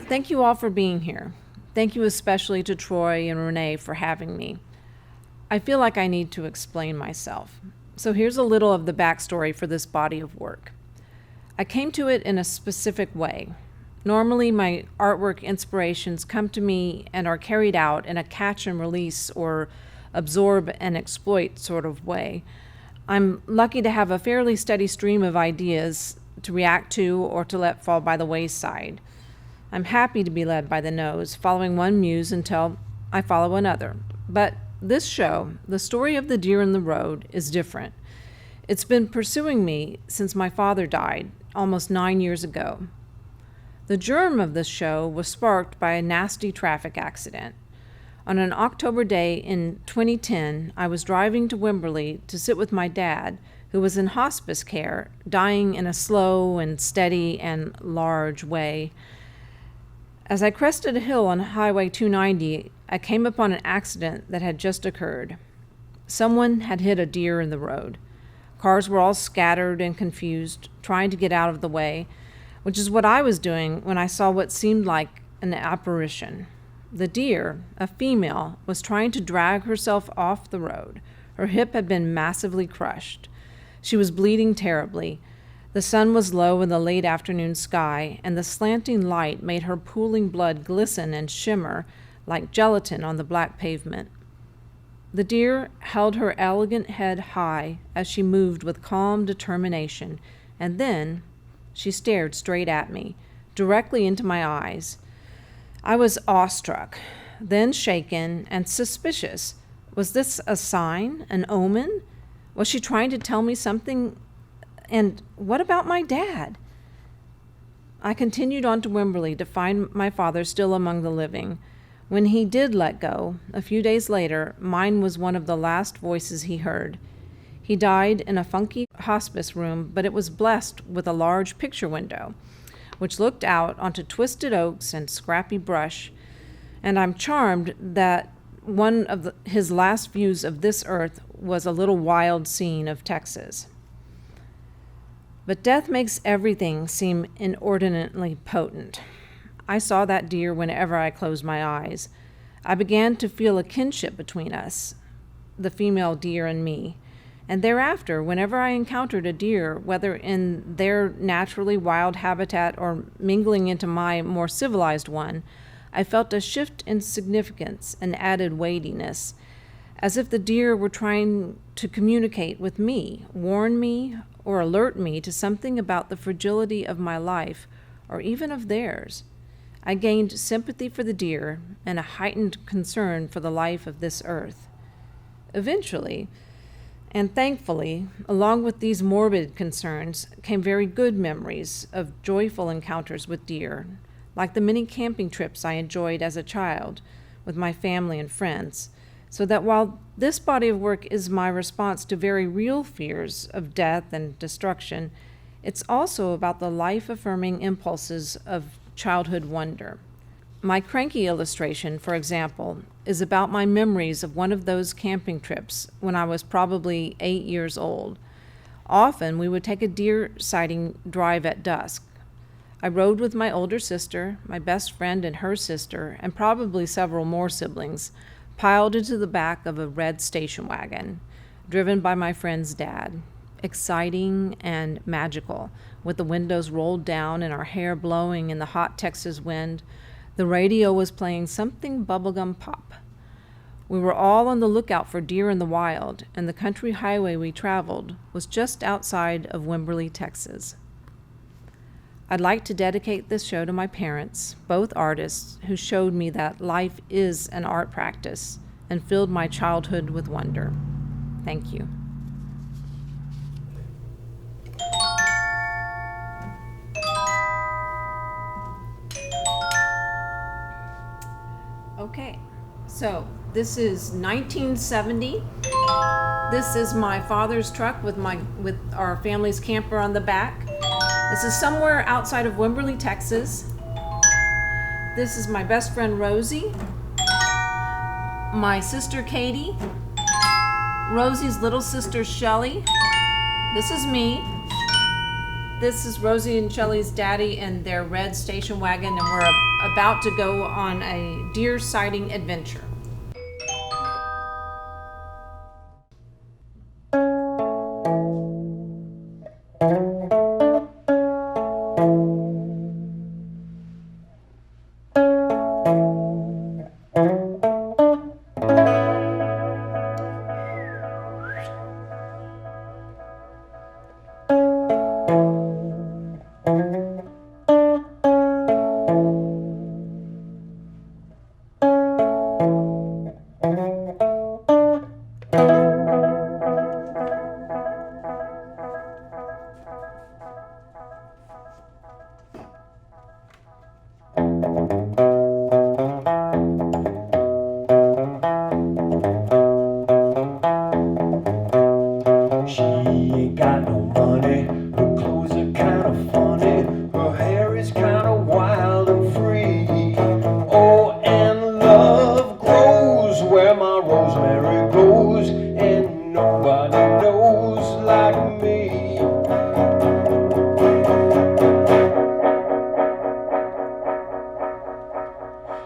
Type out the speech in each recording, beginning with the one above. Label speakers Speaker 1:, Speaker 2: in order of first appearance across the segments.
Speaker 1: Thank you all for being here. Thank you especially to Troy and Renee for having me. I feel like I need to explain myself. So here's a little of the backstory for this body of work. I came to it in a specific way. Normally, my artwork inspirations come to me and are carried out in a catch and release or absorb and exploit sort of way. I'm lucky to have a fairly steady stream of ideas to react to or to let fall by the wayside. I'm happy to be led by the nose, following one muse until I follow another. But this show, The Story of the Deer in the Road, is different. It's been pursuing me since my father died almost 9 years ago. The germ of this show was sparked by a nasty traffic accident. On an October day in 2010, I was driving to Wimberley to sit with my dad, who was in hospice care, dying in a slow and steady and large way. As I crested a hill on Highway 290, I came upon an accident that had just occurred. Someone had hit a deer in the road. Cars were all scattered and confused, trying to get out of the way, which is what I was doing when I saw what seemed like an apparition. The deer, a female, was trying to drag herself off the road. Her hip had been massively crushed. She was bleeding terribly. The sun was low in the late afternoon sky, and the slanting light made her pooling blood glisten and shimmer like gelatin on the black pavement. The deer held her elegant head high as she moved with calm determination, and then she stared straight at me, directly into my eyes. I was awestruck, then shaken and suspicious. Was this a sign, an omen? Was she trying to tell me something? And what about my dad? I continued on to Wimberley to find my father still among the living. When he did let go, a few days later, mine was one of the last voices he heard. He died in a funky hospice room, but it was blessed with a large picture window, which looked out onto twisted oaks and scrappy brush, and I'm charmed that one of his last views of this earth was a little wild scene of Texas. But death makes everything seem inordinately potent. I saw that deer whenever I closed my eyes. I began to feel a kinship between us, the female deer and me. And thereafter, whenever I encountered a deer, whether in their naturally wild habitat or mingling into my more civilized one, I felt a shift in significance and added weightiness, as if the deer were trying to communicate with me, warn me, or alert me to something about the fragility of my life, or even of theirs. I gained sympathy for the deer and a heightened concern for the life of this earth. Eventually, and thankfully, along with these morbid concerns, came very good memories of joyful encounters with deer, like the many camping trips I enjoyed as a child with my family and friends, so that while this body of work is my response to very real fears of death and destruction, it's also about the life-affirming impulses of childhood wonder. My crankie illustration, for example, is about my memories of one of those camping trips when I was probably 8 years old. Often we would take a deer sighting drive at dusk. I rode with my older sister, my best friend and her sister, and probably several more siblings, piled into the back of a red station wagon, driven by my friend's dad. Exciting and magical, with the windows rolled down and our hair blowing in the hot Texas wind. The radio was playing something bubblegum pop. We were all on the lookout for deer in the wild, and the country highway we traveled was just outside of Wimberley, Texas. I'd like to dedicate this show to my parents, both artists, who showed me that life is an art practice and filled my childhood with wonder. Thank you. Okay, so this is 1970. This is my father's truck with our family's camper on the back. This is somewhere outside of Wimberley, Texas. This is my best friend Rosie, my sister Katie, Rosie's little sister, Shelley. This is me. This is Rosie and Shelley's daddy and their red station wagon, and we're about to go on a deer sighting adventure.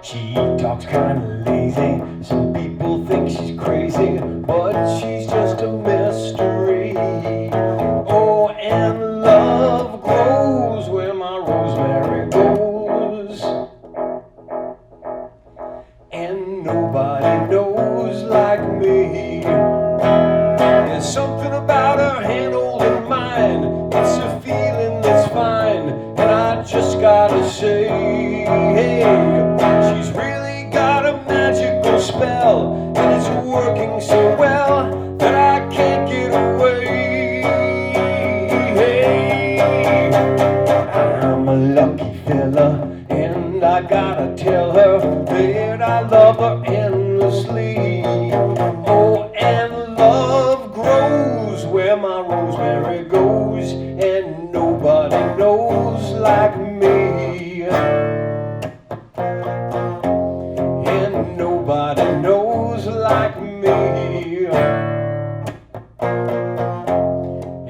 Speaker 2: She talks kinda lazy, some people think she's crazy, but she's just a mystery. Oh, and love grows where my rosemary goes, and nobody knows like me. There's something about her hand holding mine, it's a feeling that's fine, and I just gotta say, hey, she's really got a magical spell, and it's working so well that I can't get away. Hey, I'm a lucky fella, and I gotta tell her that I love her endlessly. Oh, and love grows where my rosemary goes, and nobody knows like me. And nobody knows like me.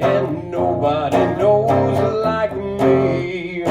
Speaker 2: And nobody knows like me.